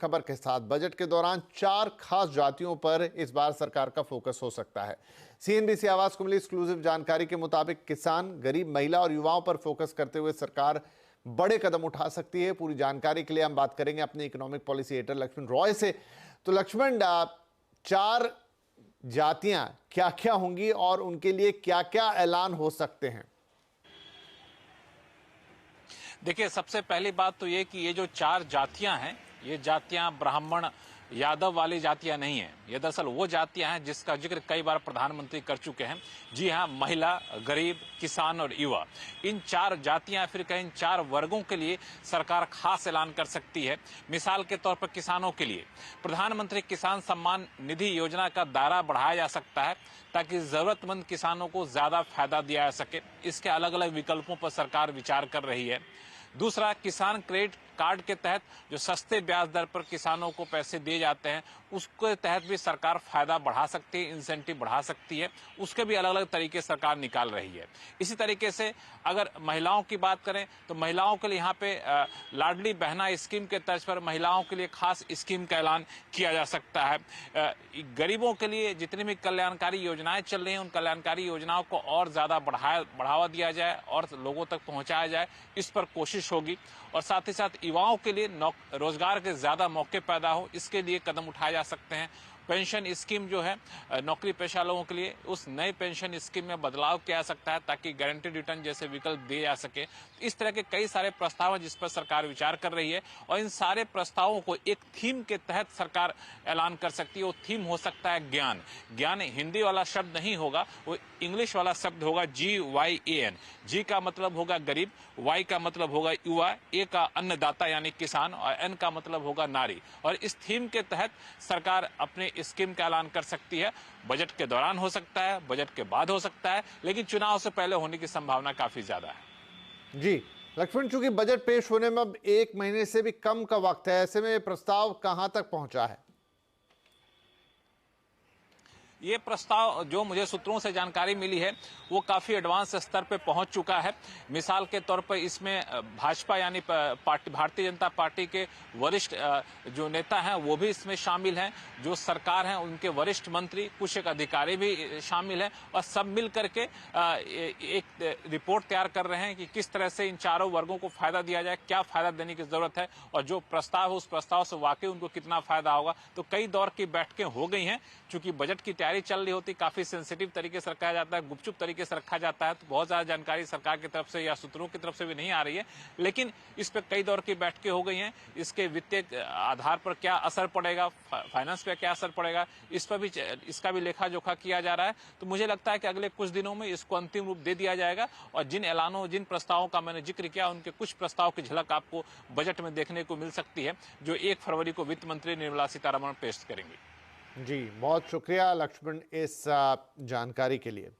खबर के साथ। बजट के दौरान 4 खास जातियों पर इस बार सरकार का फोकस हो सकता है। सीएनबीसी आवाज को मिली एक्सक्लूसिव जानकारी के मुताबिक किसान, गरीब, महिला और युवाओं पर फोकस करते हुए सरकार बड़े कदम उठा सकती है। पूरी जानकारी के लिए हम बात करेंगे अपने economic policy editor Laxman Roy से। तो लक्ष्मण, 4 जातियां क्या क्या होंगी और उनके लिए क्या क्या ऐलान हो सकते हैं? देखिए, सबसे पहली बात तो ये कि ये जो 4 जातियां हैं, ये जातियां ब्राह्मण यादव वाली जातियां नहीं हैं। ये दरअसल वो जातियां हैं जिसका जिक्र कई बार प्रधानमंत्री कर चुके हैं। जी हाँ, महिला, गरीब, किसान और युवा, इन 4 जातियां फिर कहीं 4 वर्गों के लिए सरकार खास ऐलान कर सकती है। मिसाल के तौर पर किसानों के लिए प्रधानमंत्री किसान सम्मान निधि योजना का दायरा बढ़ाया जा सकता है ताकि जरूरतमंद किसानों को ज्यादा फायदा दिया जा सके। इसके अलग अलग विकल्पों पर सरकार विचार कर रही है। दूसरा, किसान क्रेडिट कार्ड के तहत जो सस्ते ब्याज दर पर किसानों को पैसे दिए जाते हैं, उसके तहत भी सरकार फायदा बढ़ा सकती है, इंसेंटिव बढ़ा सकती है। उसके भी अलग अलग तरीके सरकार निकाल रही है। इसी तरीके से अगर महिलाओं की बात करें तो महिलाओं के लिए यहाँ पे लाडली बहना स्कीम के तर्ज पर महिलाओं के लिए खास स्कीम का ऐलान किया जा सकता है। गरीबों के लिए जितनी भी कल्याणकारी योजनाएं चल रही हैं, उन कल्याणकारी योजनाओं को और ज्यादा बढ़ावा दिया जाए और लोगों तक पहुंचाया जाए, इस पर कोशिश होगी। और साथ ही साथ युवाओं के लिए रोजगार के ज्यादा मौके पैदा हो, इसके लिए कदम उठाए जा सकते हैं। पेंशन स्कीम जो है नौकरी पेशा लोगों के लिए, उस नए पेंशन स्कीम में बदलाव किया जा सकता है ताकि गारंटीड रिटर्न जैसे विकल्प दिए जा सके। इस तरह के कई सारे प्रस्ताव हैं जिस पर सरकार विचार कर रही है और इन सारे प्रस्तावों को एक थीम के तहत सरकार ऐलान कर सकती है। वो थीम हो सकता है ज्ञान। ज्ञान हिंदी वाला शब्द नहीं होगा, वो इंग्लिश वाला शब्द होगा, GYAN। जी का मतलब होगा गरीब, Y का मतलब होगा युवा, A का अन्नदाता यानी किसान और N का मतलब होगा नारी। और इस थीम के तहत सरकार अपने स्कीम का ऐलान कर सकती है। बजट के दौरान हो सकता है, बजट के बाद हो सकता है, लेकिन चुनाव से पहले होने की संभावना काफी ज्यादा है। जी लक्ष्मण, चूंकि बजट पेश होने में अब 1 महीने से भी कम का वक्त है, ऐसे में प्रस्ताव कहां तक पहुंचा है? ये प्रस्ताव जो मुझे सूत्रों से जानकारी मिली है वो काफी एडवांस स्तर पे पहुंच चुका है। मिसाल के तौर पर इसमें भाजपा यानी भारतीय जनता पार्टी के वरिष्ठ जो नेता हैं वो भी इसमें शामिल हैं। जो सरकार है उनके वरिष्ठ मंत्री, कुछ एक अधिकारी भी शामिल हैं और सब मिल करके एक रिपोर्ट तैयार कर रहे हैं कि किस तरह से इन चारों वर्गों को फायदा दिया जाए, क्या फायदा देने की जरूरत है और जो प्रस्ताव है उस प्रस्ताव से वाकई उनको कितना फायदा होगा। तो कई दौर की बैठकें हो गई हैं। चूंकि बजट की तैयारी चल रही होती, काफी सेंसिटिव तरीके से रखा जाता है, गुपचुप तरीके से रखा जाता है, तो बहुत ज्यादा जानकारी सरकार की तरफ से या सूत्रों की तरफ से भी नहीं आ रही है। लेकिन इस पे कई दौर की बैठकें हो गई हैं। इसके वित्तीय आधार पर क्या असर पड़ेगा, फाइनेंस पे क्या असर पड़ेगा, इस पर भी इसका भी लेखा जोखा किया जा रहा है। तो मुझे लगता है कि अगले कुछ दिनों में इसको अंतिम रूप दे दिया जाएगा और जिन ऐलानों, जिन प्रस्तावों का मैंने जिक्र किया, उनके कुछ प्रस्ताव की झलक आपको बजट में देखने को मिल सकती है, जो 1 फरवरी को वित्त मंत्री निर्मला सीतारमण पेश करेंगी। जी बहुत शुक्रिया लक्ष्मण इस जानकारी के लिए।